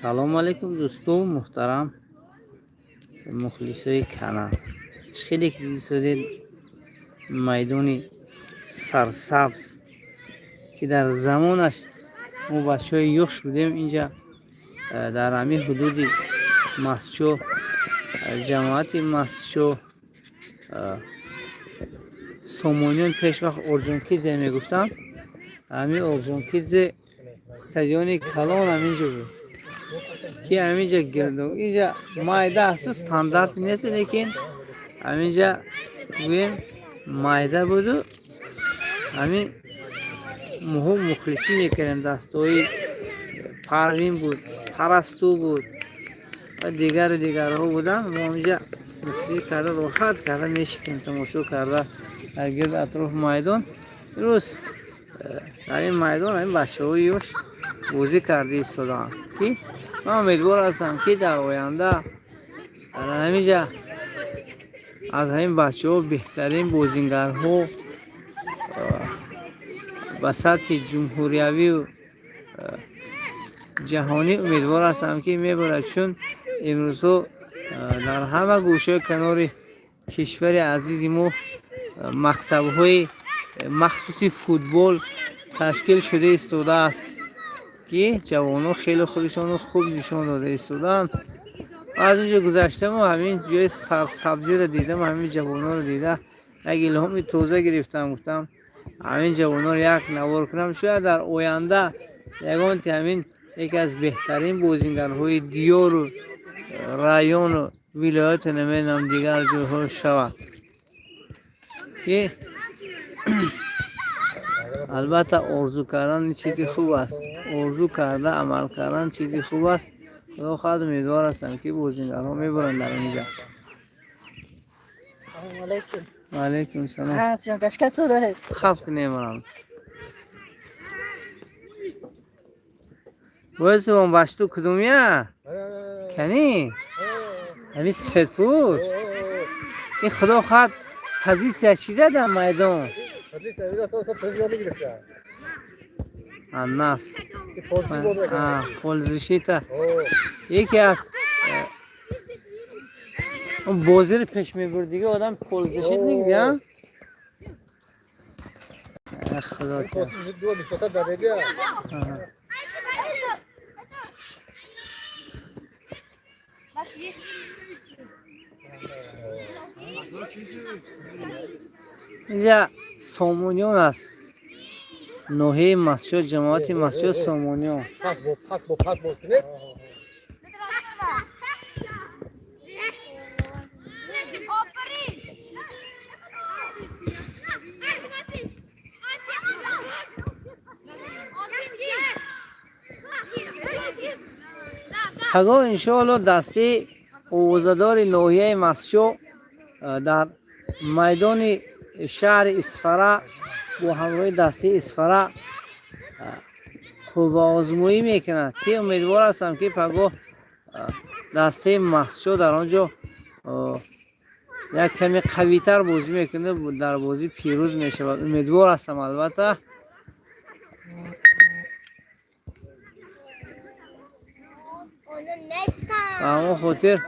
سلام علیکم دوستو محترم مخلصای کانال. خیلی دیدید میدانی سرسبز که در زمانش ما بچه یخش بودیم اینجا در همین حدود مسجو جماعت مسجو سومونیون پیش وقت اورژونکیدze میگفتن. همین اورژونکیدze استادیون کلان همینجا بود که همینجا گردو اینجا مایده است استاندارد نیست لیکن همینجا گویم مایده بود و همین مهم مخلصی میکنیم. دستوی پروین بود، پرستو بود و دیگر ها بودن. ما اینجا مخلصی کرده راحت کرده میشتیم تماشا کرده در گرد اطراف میدان. روز در این میدان همین بچه هایش بازی کرده ایستادن که من امیدوار هستم که در آینده در همینجا از همین بچه ها بهترین بازیگرها به سطح جمهوریوی و جهانی امیدوار هستم که میبرد، چون امروز در همه گوشه کنار کشور عزیز ما مکتب های مخصوصی فوتبال تشکیل شده ایستاده است که جوانان خیلی خودشون خوب نشون داده ایستادن. از اینجا گذشته ما همین جای سبزی رو دیدم، همین جوانان رو دیده یک الهامی توزه گرفتم، گفتم همین جوانان رو یک نوار کنم، شاید در آینده یگان همین یکی از بهترین بازیگرهای دیار و رایون و ولایت نمیدونم دیگر جاها شود که البته آرزو کردن چیزی خوب است، آرزو کرده عمل کردن چیزی خوب است. خدا خواهد امیدوار هستم که بازیگرها میبرن در اینجا. سلام علیکم. و علیکم سلام. ها چون کشکت شده خب نمیرم واسه اون باشتو کدومیه کنی همین سفید پوش این خدا خواهد پوزیسیون چیزه در میدان الناس پولزشیتا یکی از اون بازی رو پیش میبرد دیگه آدم پولزشیت نگیده. خدا چه اینجا سومونیون است، نوحه مسجد جماعت مسجد سومونیون. اگه انشاءالله دسته اوزدار نوحه مسجد در میدان شهر اسفره با همراه دسته اسفره خوب آزمایی میکند که امیدوار هستم که پگاه دسته مسجد در آنجا یک کمی قوی تر بازی میکنه، در بازی پیروز میشود امیدوار هستم. البته اما خاطر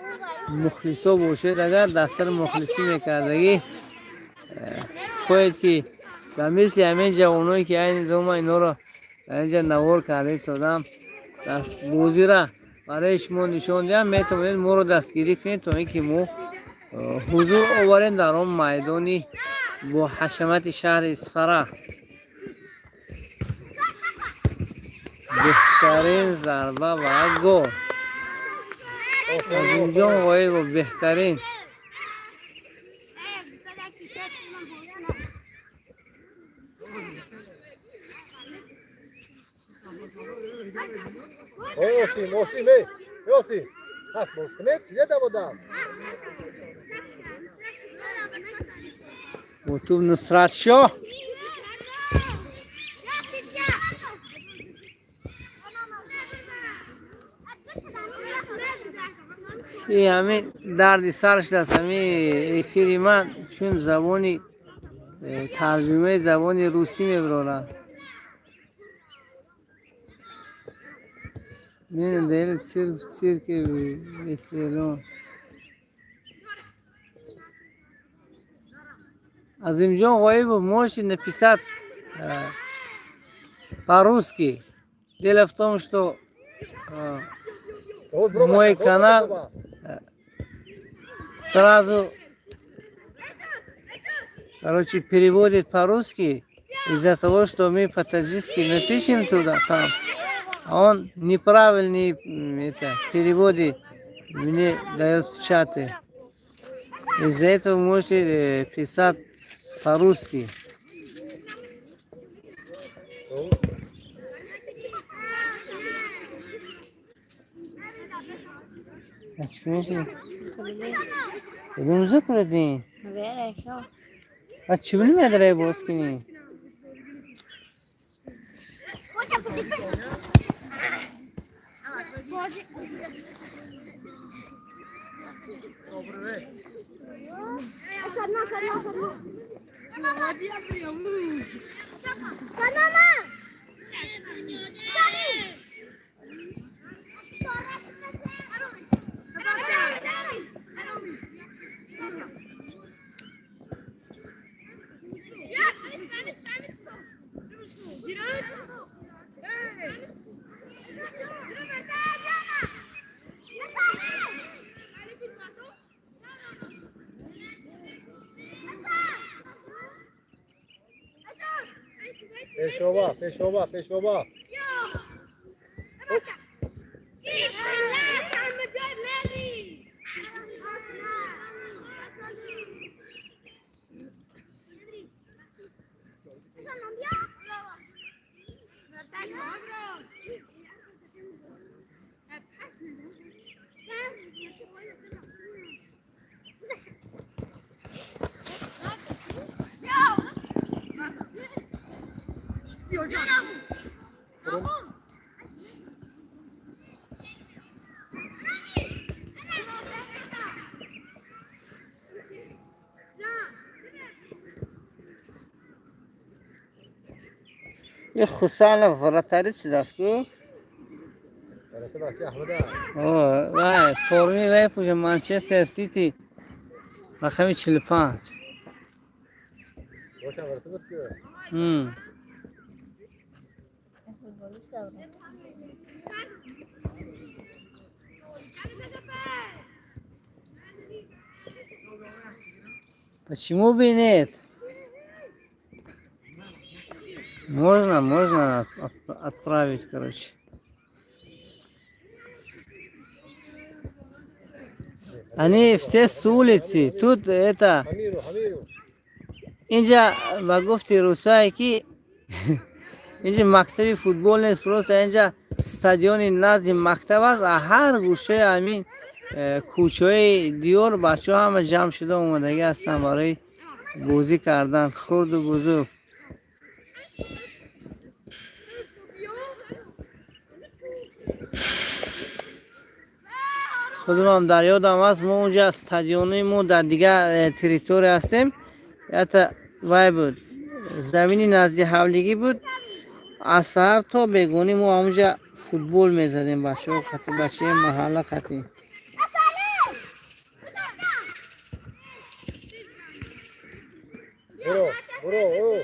مخلصا باشید، اگر دفتر مخلصی میکردگی خواهید که در مثل همین جوانایی که این زمان اینا رو اینجا نوار کرده سادم دست بازی را برای شما نشان دیم، میتونید ما رو دستگیری کنید تا اینکه ما حضور آوریم در آن میدانی با حشمت شهر اسفره. بهترین ضربه و گل از اینجا آقای با بهترین و تو نصرت شاه این همین درد سرش دست همین فیری من چون زبانی ترجمه زبانی روسی میبرانم من دل سيرك بيتلون عظيم جان غايب موش написать по-русски. Дело в том, что мой канал сразу, короче, переводит по-русски из-за того, что мы по-таджикски напишем туда, там. А он неправильный переводы мне дает в чате. Из-за этого можете писать по-русски. کدوم ذکر دین؟ چی بینی مدرای باز کنی؟ پیشوبا یه خسال وراتاری چی دست کو؟ وای فرمی وای پوچه منچستر سیتی رقم 45 Почему бы и нет? Можно отправить, короче. Они все с улицы. Тут это... اینجا و گفتی روسایی که اینجا مکتبی فوتبال نیست، просто اینجا استادیوم نزد مکتب است. هر گوشه همین کوچه دیور بچه ها همه جمع شده اومدگی هستن برای بازی کردن، خرد و بزرگ. خودم هم در یادم هست ما اونجا استادیومی ما در دیگه تریتوری هستیم، حتی وای بود زمینی نزدیک حولگی بود. از سهر تا بگونی ما اونجا فوتبال میزدیم بچه ها خطی بچه محله خطی. برو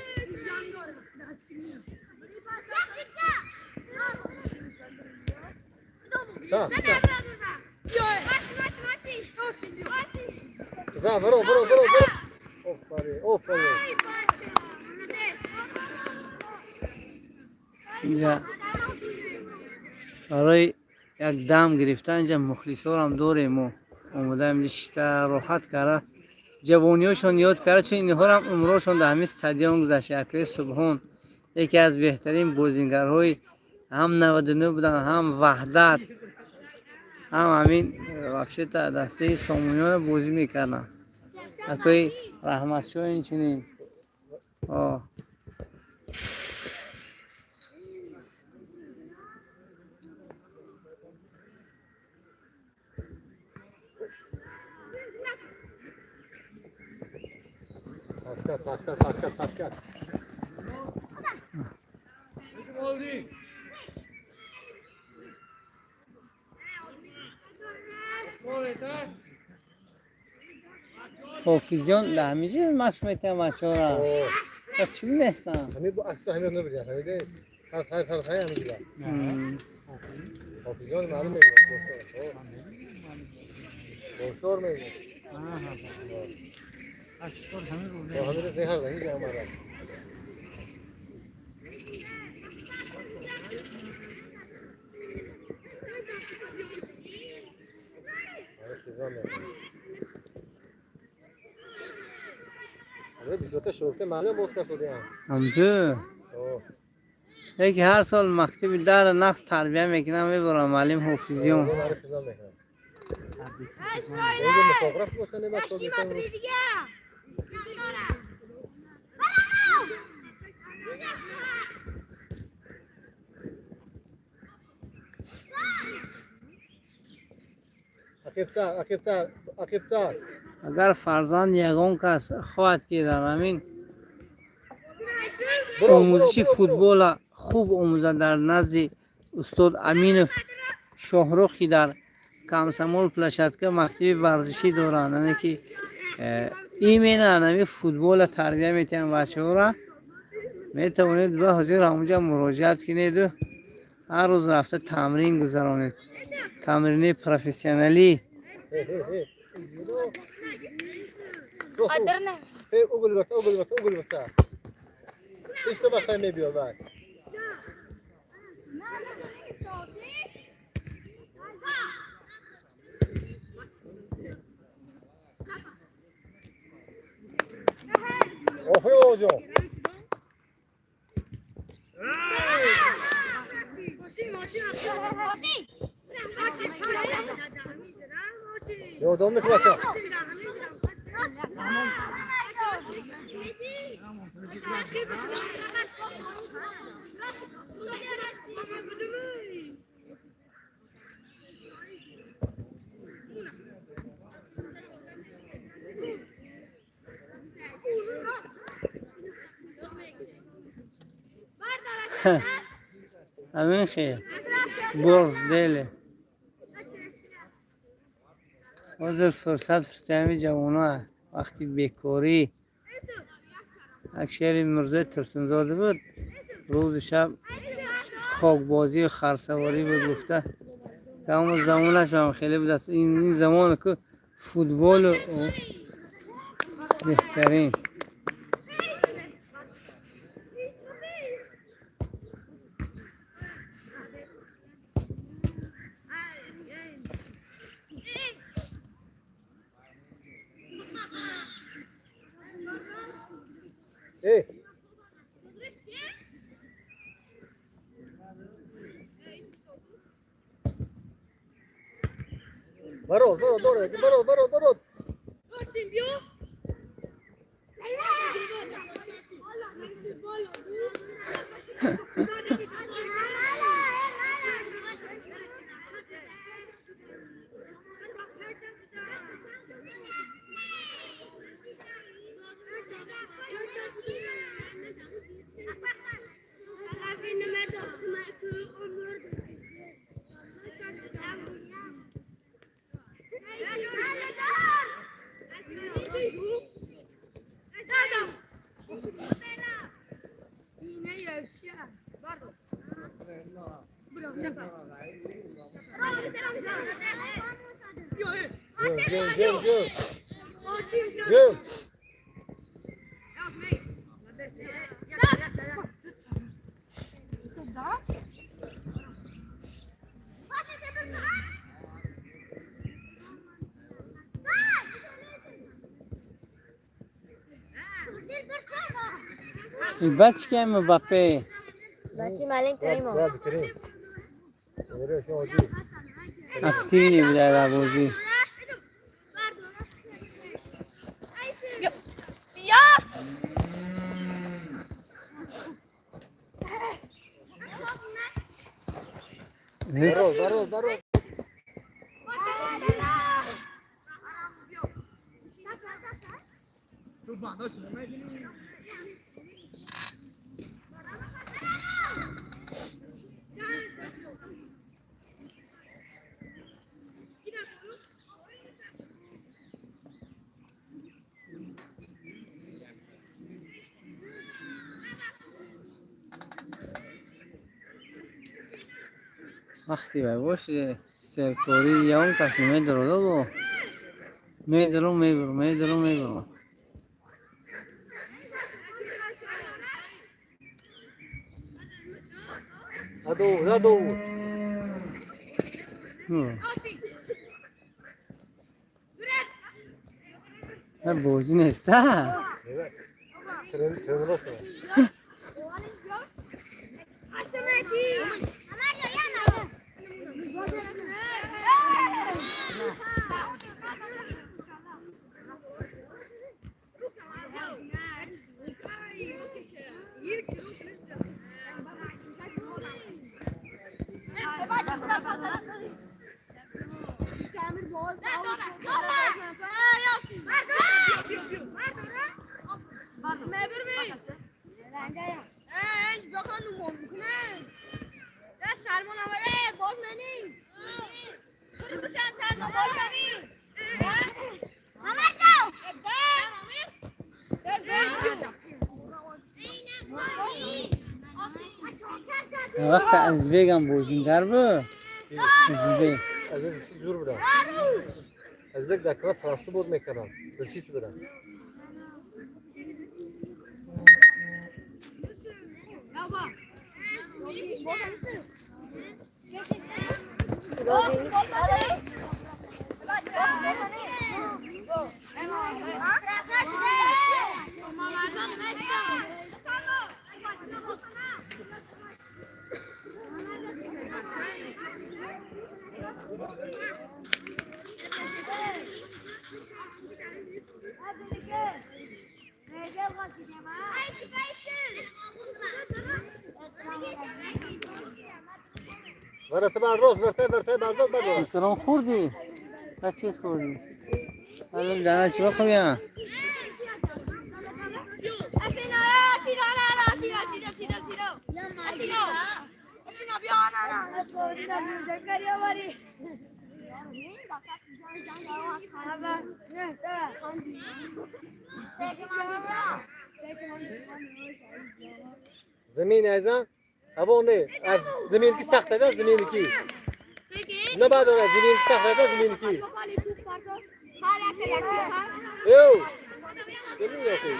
اینجا برای یک دم گرفتن اینجا مخلصا هم دوره ما اومده اینجا راحت کرده، جوانیاشون یاد کرده، چون اینها هم عمرشون در همین استادیوم گذشته. اکرم سبحان یکی از بهترین بازیگرهای هم 99 بودن، هم وحدت، هم همین وحشت دسته سامونیان بازی میکردن. اکوی رحمت شاه این چنین Taşkat. حافظیان لحمیجی مشق میتونم بچه ها را پس چی میستن؟ همین با اکس همین رو بگیرم همین هر همین دیگه حافظیان معلوم میگه باشور میگه همین رو هر زنی جمع را بیشتر شورت معلوم بود که شدیم همجور یکی هر سال مکتب در نقص تربیه میکنم میبرم معلم حافظیان مسافرت باشن بس عقیب‌تر اگر فرزند یگان کس خواهد که در همین آموزشی فوتبال خوب آموزد در نزد استاد امین شاهرخی در کمسمول پلشتکه مکتب ورزشی دارند یعنی که ایمین انمی فوتبال تربیه میتونن بچه ها را میتوانید به حضور همونجا مراجعت کنید و هر روز رفته تمرین گذرانید تمرین پروفسیونالی اوگل بسته ایستو بخواه میبیا بر آفری بابا جان یادم میکنه بچه همین خیلی برز دله حاضر فرصت همین جوانه وقتی بیکاری اکشیر مرزه ترسنزاده بود روز شب خاکبازی و خرسواری بود گفته که همون زمانش هم خیلی بود است این زمان که فوتبال بهترین برو Gel. بس که مباپه بچه مالین کریمو اکتیوی بوده در بازی برو وقتی باشه سرکاری یا اون تصمیم داره با میدارم هدو نه بوزی نیسته evet tren başına وقت از بگم بوزین در بو از بگ az önce siz dur bura az bek dakika pastı bol mekaran desit bura Vara taban roz verte bardat bardat کرام خوردی؟ از چیز خوردی؟ الان دانه چی بخوریم؟ زمین ایزان ابو نه از زمین کی سخت است زمین کی نه بعد از زمین کی سخت است زمین کی یو زمین کی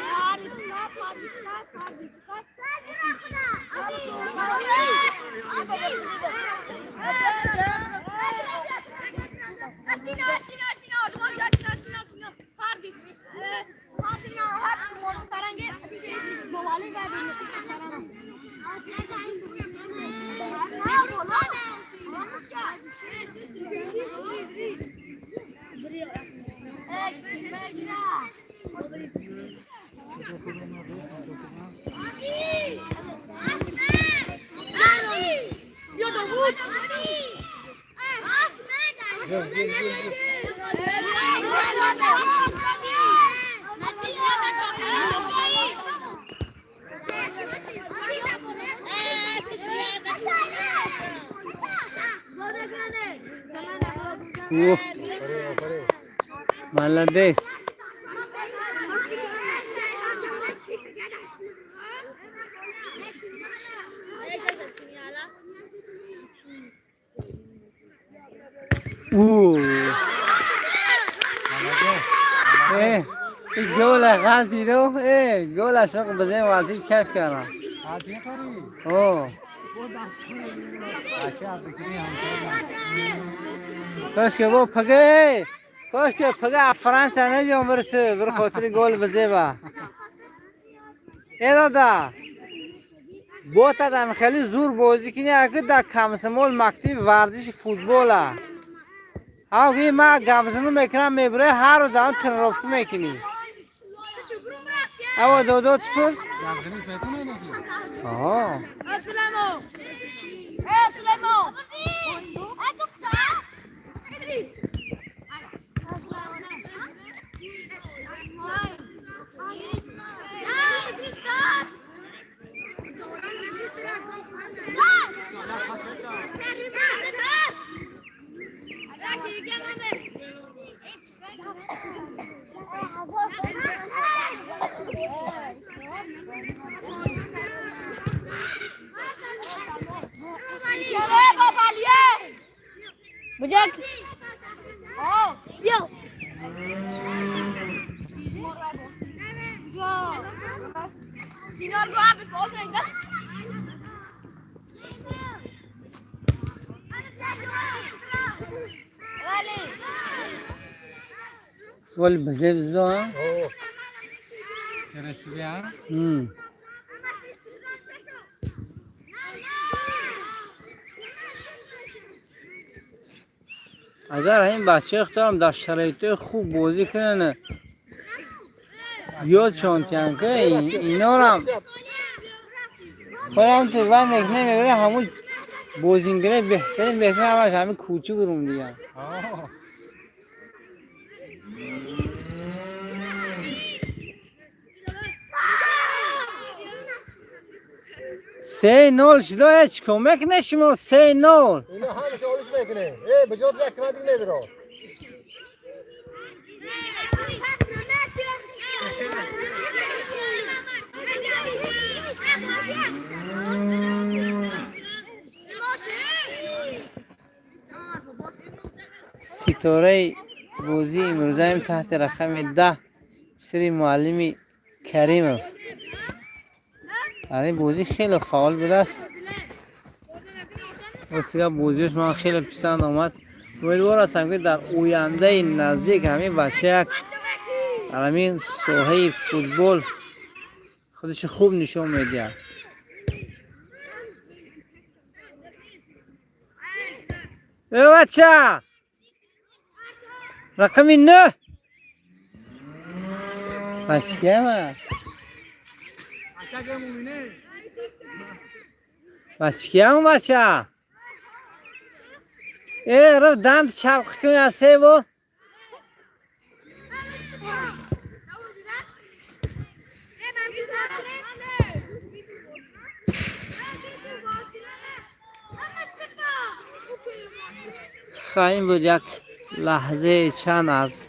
مالدیس گل غلطی دو گل اشق بزن والدی کیف کردم اوه کاش که با پگه کاش که پگه فرانسه نمیام برته بر خاطر گل بزه با ای دادا بوتا دم خیلی زور بازی کنی اگه در کمسمول مکتب ورزش فوتباله آگه ما گمزنو میکنم میبره هر روز دارم تنرافت میکنی اما دو تفرس Yardımcı beton öyle diyor. آه Bucak. Yok. Senior go artık olmayın da. ولی بزه بزه ها اوه چرا شده ها؟ اگر این بچه اختارم در شرایط خوب بازی کنن یاد چانتیان که اینا رو هم باید تو وقت میکنه میبره همون بازینگره بهترین همش همین کوچه برون دیگه آه. سه نول شده هیچ کمک نشما سه نول اینا همیشه آلش میکنه به جا دیگه که من دیگه میدارم ستاره بازی امروزه هم تحت رقم 10 سری معلمی کریمов در این بازی خیلی فعال بوده است بسیار بازیش من خیلی پسند آمد امیدوار هستم که در آینده نزدیک همین بچه در همین ساحه فوتبال خودش خوب نشون میده بچه رقم 9 بچه همه بچه همه بچه رو دند چرخ کنی از سه بار خواهیم بود یک لحظه چند از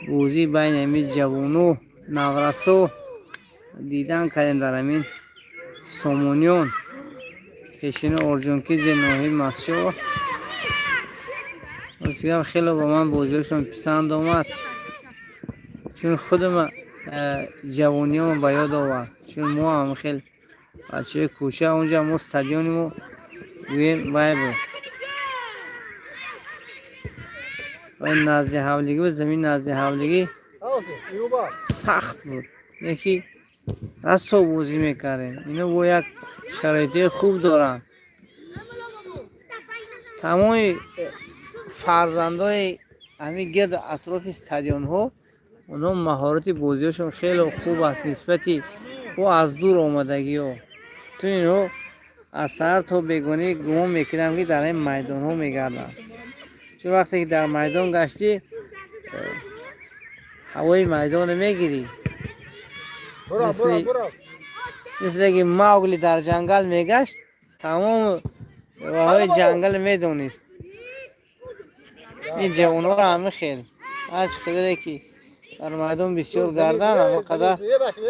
بازی بین امی جوانو نورسو دیدن کردیم در همین سومونیون پیشین ارجونکیز نوحی مسجد بسیار خیلی با من بازیشون پسند آمد چون خودم جوانیام به یاد آورد چون ما هم خیلی بچه کوچه اونجا ما استادیونمو ویم وای بود و نزد حولگی و زمین نزد حولگی سخت بود یکی از صبح بازی میکردیم اینو با یک شرایط خوب دارن تمام فرزندای همین گرد اطراف استادیون ها اونا مهارت بازیشون خیلی خوب است نسبتی و از دور آمدگی ها تو اینو از سر تا بیگانه گمان میکنم که در این میدان ها میگردن چون وقتی که در میدان گشتی هوای میدان میگیری مثل که ماوگلی در جنگل میگشت تمام راههای جنگل میدونست این جوانها رو همه خیلی از خیلی که در میدان بسیار گردن اما قدر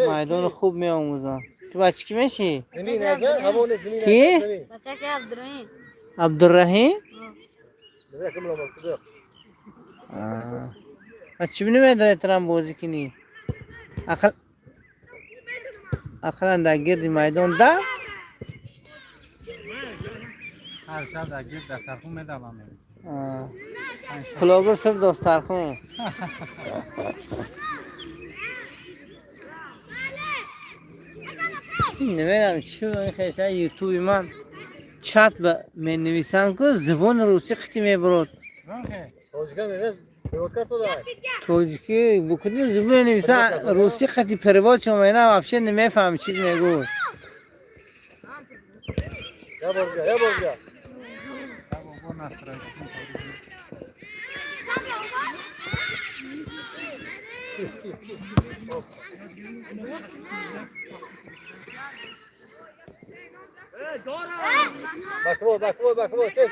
میدان خوب می آموزن تو بچه کی میشی؟ زمین ازه همون زمین کی؟ بچه که عبدالرحیم عبدالرحیم؟ بچه بینی میداره ترم بازی کنی؟ اقلا در گرد میدان ده؟ هر شب در گرد دسترخون میدوام کلاگر سر دسترخون نمیدونم چی بود خیلی یوتیوب من چت می نویسن که زبان روسی خیلی میبرد توجیکی بکنیم زبان نویسن روسی خیلی پرواد شما اینا وابشه نمیفهم چیز میگو یا برگا Bakmo, tez.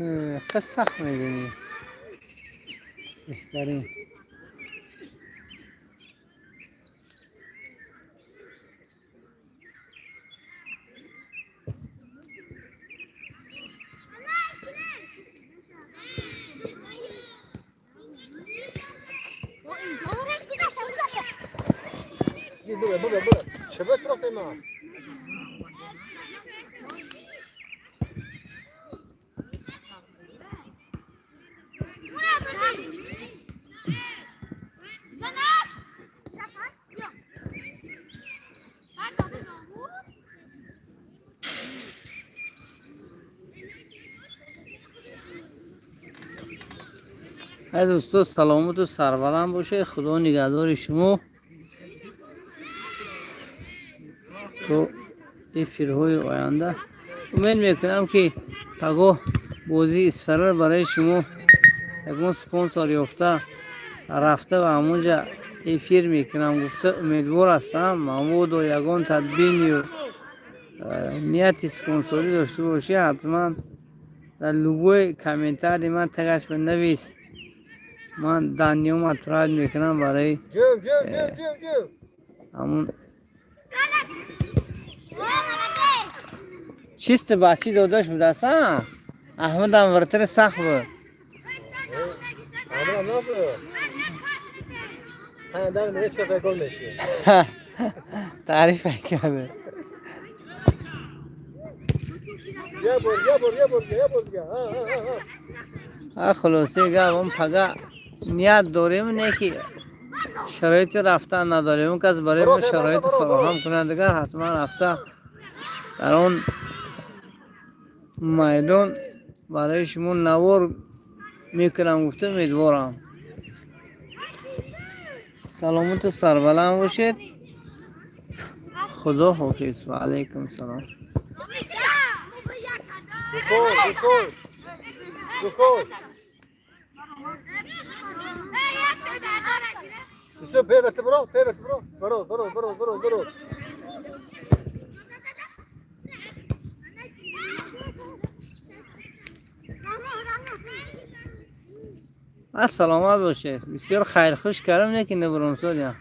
خیلی سخت میبینی بهترین گیر برو چه بهت رفته ما ای دوستو سلامت و سربلند باشه خدا نگهدار شما تو این فیلم‌های آینده امید میکنم که پگاه بازی اسفرار برای شما یکون سپانسر یافته رفته و همونجا این فیلم میکنم گفته امیدوار هستم محمود و یگان تدبینی و نیت سپانسری داشته باشه حتما در لوگوی کامنتاری من تگش بنویس من دانیوم اتراد میکنم برای جو همون چیست بچی داداش بودستم احمد هم ورتر سخت بود آمرا نازو ها در میره چه گل میشه تعریف کرده یا بور ها خلاصه گفتم پگا نیت داریم نه که شرایط رفتن نداریم اون کس برای ما شرایط فراهم کنندگار حتما رفته در اون میدان برای شما نوار میکنم گفته امیدوارم سلامت و سربلند باشید خدا حافظ و علیکم سلام گل Yusuf peyverte bro برو سلامت باشید بسیار خیر خوش کردم نه که نبرم سادیا